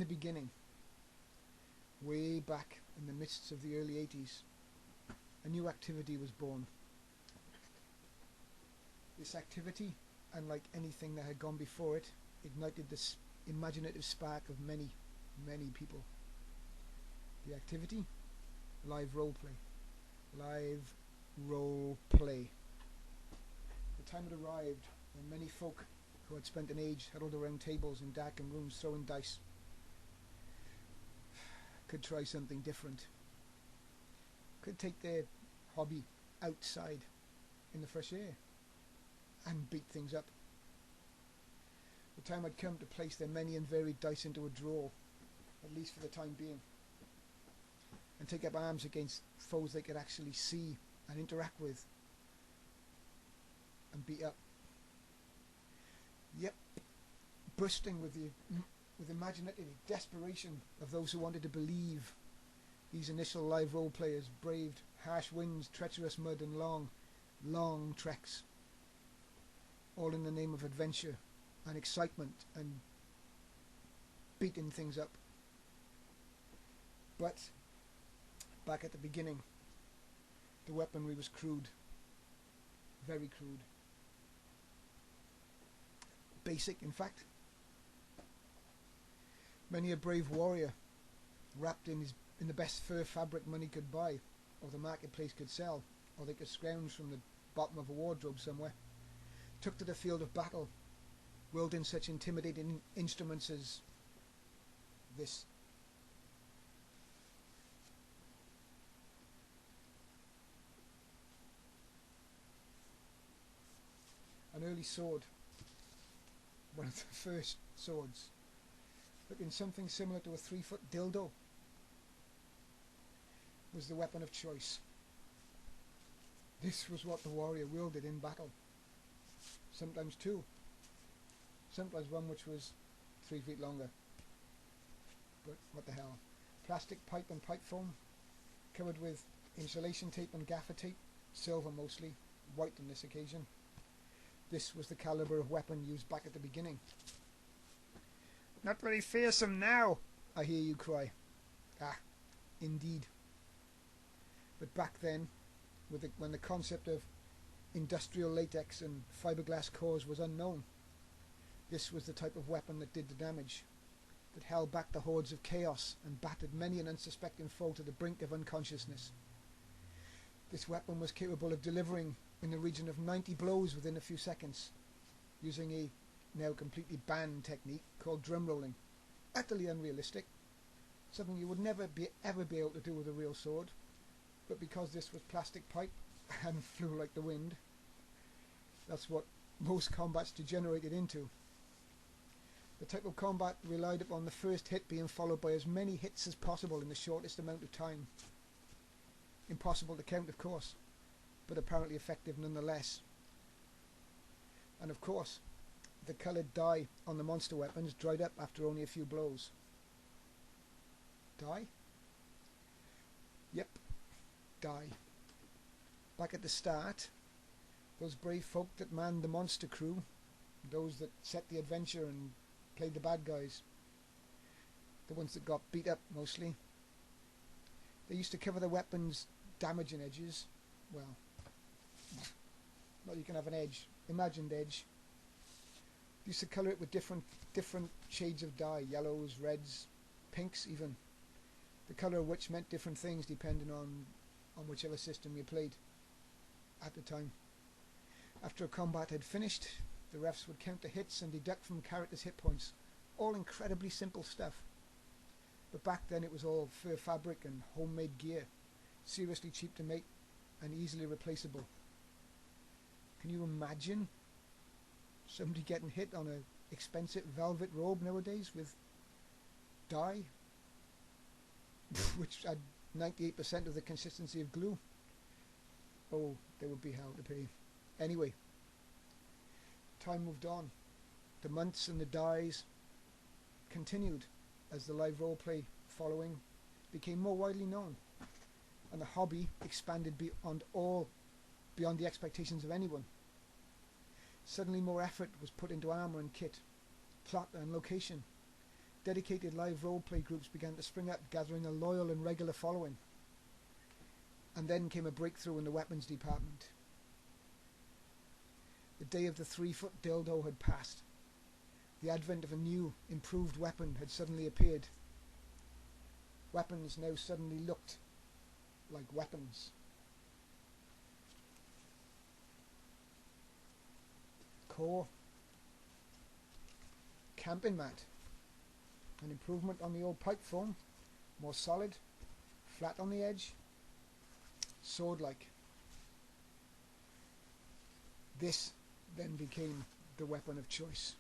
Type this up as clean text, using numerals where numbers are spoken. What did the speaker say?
the beginning, way back in the midst of the early 80s, a new activity was born. This activity, unlike anything that had gone before it, ignited this imaginative spark of many, many people. The activity? Live roleplay. Live roleplay. The time had arrived when many folk who had spent an age huddled around tables in darkened rooms throwing dice could try something different. Could take their hobby outside in the fresh air and beat things up. The time had come to place their many and varied dice into a drawer, at least for the time being, and take up arms against foes they could actually see and interact with and beat up. Yep, bursting with imaginative desperation of those who wanted to believe. These initial live role players braved harsh winds, treacherous mud and long, long treks, all in the name of adventure and excitement and beating things up. But back at the beginning, the weaponry was crude, very crude. Basic, in fact. Many a brave warrior, wrapped in the best fur fabric money could buy, or the marketplace could sell, or they could scrounge from the bottom of a wardrobe somewhere, took to the field of battle, wielding such intimidating instruments as this. An early sword, one of the first swords, looking something similar to a 3-foot dildo, was the weapon of choice. This was what the warrior wielded in battle. Sometimes two, sometimes one which was 3 feet longer. But what the hell. Plastic pipe and pipe foam, covered with insulation tape and gaffer tape, silver mostly, white on this occasion. This was the caliber of weapon used back at the beginning. Not very fearsome now, I hear you cry. Ah, indeed. But back then, when the concept of industrial latex and fiberglass cores was unknown, this was the type of weapon that did the damage, that held back the hordes of chaos and battered many an unsuspecting foe to the brink of unconsciousness. This weapon was capable of delivering in the region of 90 blows within a few seconds, using a now completely banned technique called drum rolling. Utterly unrealistic, something you would never ever be able to do with a real sword, but because this was plastic pipe and flew like the wind, that's what most combats degenerated into. The type of combat relied upon the first hit being followed by as many hits as possible in the shortest amount of time. Impossible to count, of course, but apparently effective nonetheless. And of course, the coloured dye on the monster weapons dried up after only a few blows. Dye? Yep, dye. Back at the start, those brave folk that manned the monster crew, those that set the adventure and played the bad guys, the ones that got beat up mostly, they used to cover the weapons' damaging edges. Well, you can have an edge, imagined edge. They used to colour it with different shades of dye, yellows, reds, pinks even, the colour of which meant different things depending on whichever system you played at the time. After a combat had finished, the refs would count the hits and deduct from characters' hit points. All incredibly simple stuff. But back then it was all fur fabric and homemade gear, seriously cheap to make and easily replaceable. Can you imagine somebody getting hit on an expensive velvet robe nowadays with dye, which had 98% of the consistency of glue? Oh, there would be hell to pay. Anyway, time moved on. The months and the dyes continued as the live roleplay following became more widely known, and the hobby expanded beyond the expectations of anyone. Suddenly more effort was put into armour and kit, plot and location, dedicated live roleplay groups began to spring up, gathering a loyal and regular following. And then came a breakthrough in the weapons department. The day of the 3-foot dildo had passed. The advent of a new, improved weapon had suddenly appeared. Weapons now suddenly looked like weapons. Core. Camping mat. An improvement on the old pipe form. More solid. Flat on the edge. Sword-like. This then became the weapon of choice.